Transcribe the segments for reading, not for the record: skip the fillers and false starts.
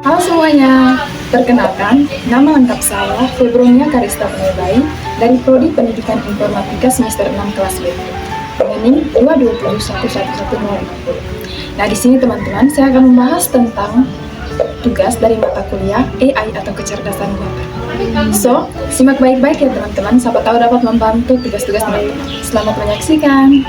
Halo semuanya, perkenalkan, nama lengkap saya Febronia Karista Penebai dari Prodi Pendidikan Informatika semester 6 kelas B. NIM 2271110. Nah, di sini teman-teman, saya akan membahas tentang tugas dari mata kuliah AI atau kecerdasan buatan. So, simak baik-baik ya teman-teman, siapa tahu dapat membantu tugas-tugas teman-teman. Selamat menyaksikan.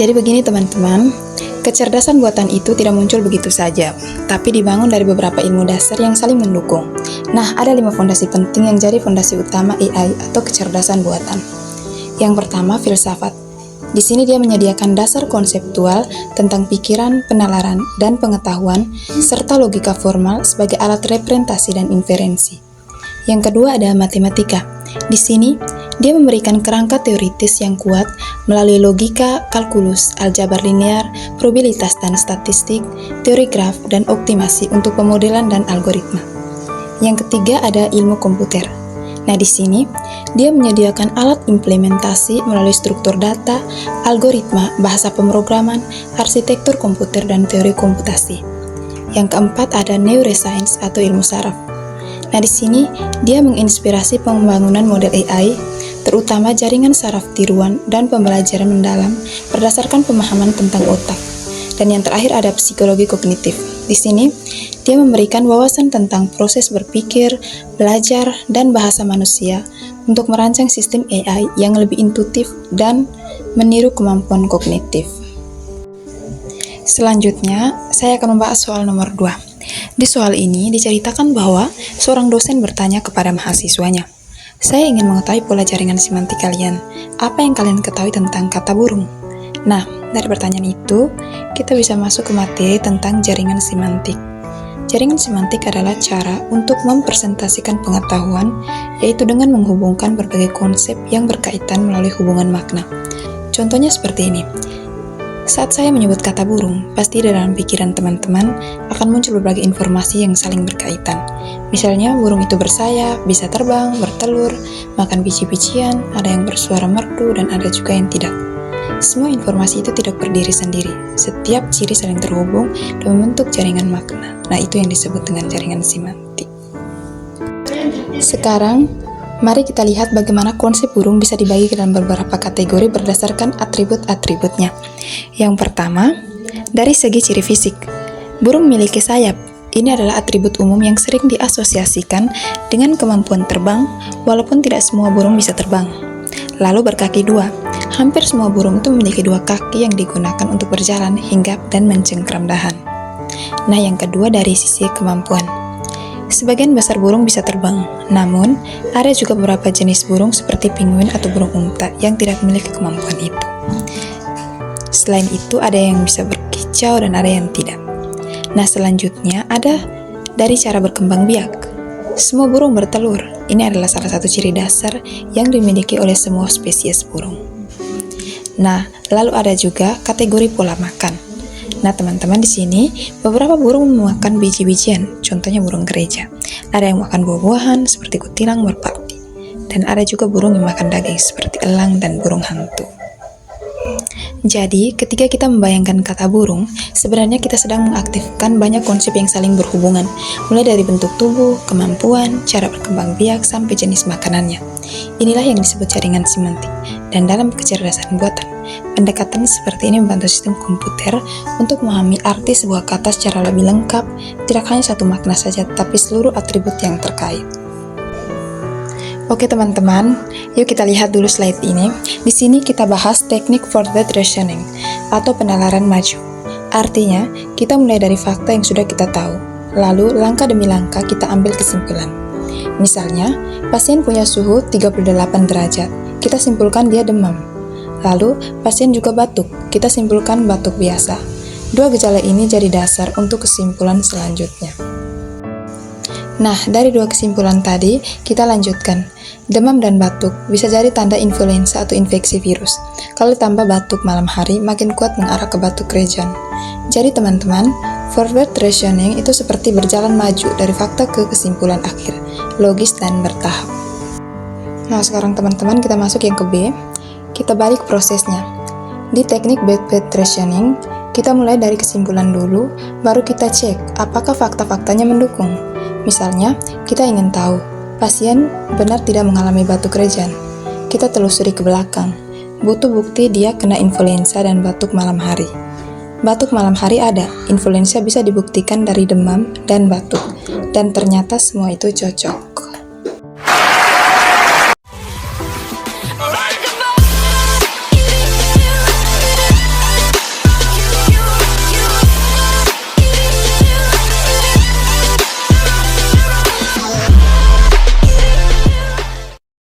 Jadi begini teman-teman, kecerdasan buatan itu tidak muncul begitu saja, tapi dibangun dari beberapa ilmu dasar yang saling mendukung. Nah, ada 5 fondasi penting yang jadi fondasi utama AI atau kecerdasan buatan. Yang pertama, filsafat. Di sini dia menyediakan dasar konseptual tentang pikiran, penalaran, dan pengetahuan, serta logika formal sebagai alat representasi dan inferensi. Yang kedua ada matematika. Di sini, dia memberikan kerangka teoritis yang kuat melalui logika, kalkulus, aljabar linear, probabilitas dan statistik, teori graf, dan optimasi untuk pemodelan dan algoritma. Yang ketiga ada ilmu komputer. Nah, di sini, dia menyediakan alat implementasi melalui struktur data, algoritma, bahasa pemrograman, arsitektur komputer, dan teori komputasi. Yang keempat ada neuroscience atau ilmu saraf. Nah, di sini dia menginspirasi pembangunan model AI, terutama jaringan saraf tiruan dan pembelajaran mendalam berdasarkan pemahaman tentang otak. Dan yang terakhir ada psikologi kognitif. Di sini, dia memberikan wawasan tentang proses berpikir, belajar, dan bahasa manusia untuk merancang sistem AI yang lebih intuitif dan meniru kemampuan kognitif. Selanjutnya, saya akan membahas soal nomor 2. Di soal ini diceritakan bahwa seorang dosen bertanya kepada mahasiswanya, "Saya ingin mengetahui pola jaringan semantik kalian. Apa yang kalian ketahui tentang kata burung?" Nah, dari pertanyaan itu, kita bisa masuk ke materi tentang jaringan semantik. Jaringan semantik adalah cara untuk mempresentasikan pengetahuan, yaitu dengan menghubungkan berbagai konsep yang berkaitan melalui hubungan makna. Contohnya seperti ini. Saat saya menyebut kata burung, pasti di dalam pikiran teman-teman akan muncul berbagai informasi yang saling berkaitan. Misalnya, burung itu bersayap, bisa terbang, bertelur, makan biji-bijian, ada yang bersuara merdu, dan ada juga yang tidak. Semua informasi itu tidak berdiri sendiri. Setiap ciri saling terhubung dan membentuk jaringan makna. Nah, itu yang disebut dengan jaringan semantik. Sekarang, mari kita lihat bagaimana konsep burung bisa dibagi ke dalam beberapa kategori berdasarkan atribut-atributnya. Yang pertama, dari segi ciri fisik. Burung memiliki sayap. Ini adalah atribut umum yang sering diasosiasikan dengan kemampuan terbang, walaupun tidak semua burung bisa terbang. Lalu berkaki 2. Hampir semua burung itu memiliki 2 kaki yang digunakan untuk berjalan, hinggap, dan mencengkram dahan. Nah, yang kedua dari sisi kemampuan. Sebagian besar burung bisa terbang, namun ada juga beberapa jenis burung seperti penguin atau burung unta yang tidak memiliki kemampuan itu. Selain itu, ada yang bisa berkicau dan ada yang tidak. Nah, selanjutnya ada dari cara berkembang biak. Semua burung bertelur. Ini adalah salah satu ciri dasar yang dimiliki oleh semua spesies burung. Nah, lalu ada juga kategori pola makan. Nah, teman-teman, di sini beberapa burung memakan biji-bijian, contohnya burung gereja. Ada yang makan buah-buahan seperti kutilang, merpati. Dan ada juga burung yang makan daging seperti elang dan burung hantu. Jadi, ketika kita membayangkan kata burung, sebenarnya kita sedang mengaktifkan banyak konsep yang saling berhubungan, mulai dari bentuk tubuh, kemampuan, cara berkembang biak, sampai jenis makanannya. Inilah yang disebut jaringan semantik. Dan dalam kecerdasan buatan, pendekatan seperti ini membantu sistem komputer untuk memahami arti sebuah kata secara lebih lengkap, tidak hanya satu makna saja, tapi seluruh atribut yang terkait. Oke teman-teman, yuk kita lihat dulu slide ini. Di sini kita bahas teknik forward reasoning atau penalaran maju. Artinya, kita mulai dari fakta yang sudah kita tahu, lalu langkah demi langkah kita ambil kesimpulan. Misalnya, pasien punya suhu 38 derajat, kita simpulkan dia demam. Lalu, pasien juga batuk, kita simpulkan batuk biasa. 2 gejala ini jadi dasar untuk kesimpulan selanjutnya. Nah, dari 2 kesimpulan tadi, kita lanjutkan. Demam dan batuk bisa jadi tanda influenza atau infeksi virus. Kalau ditambah batuk malam hari, makin kuat mengarah ke batuk region. Jadi teman-teman, forward reasoning itu seperti berjalan maju dari fakta ke kesimpulan akhir, logis dan bertahap. Nah, sekarang teman-teman kita masuk yang ke B. Kita balik prosesnya. Di teknik backward reasoning, Kita mulai dari kesimpulan dulu, baru kita cek apakah fakta-faktanya mendukung. Misalnya, kita ingin tahu, pasien benar tidak mengalami batuk rejan. Kita telusuri ke belakang, butuh bukti dia kena influenza dan batuk malam hari. Batuk malam hari ada, influenza bisa dibuktikan dari demam dan batuk, dan ternyata semua itu cocok.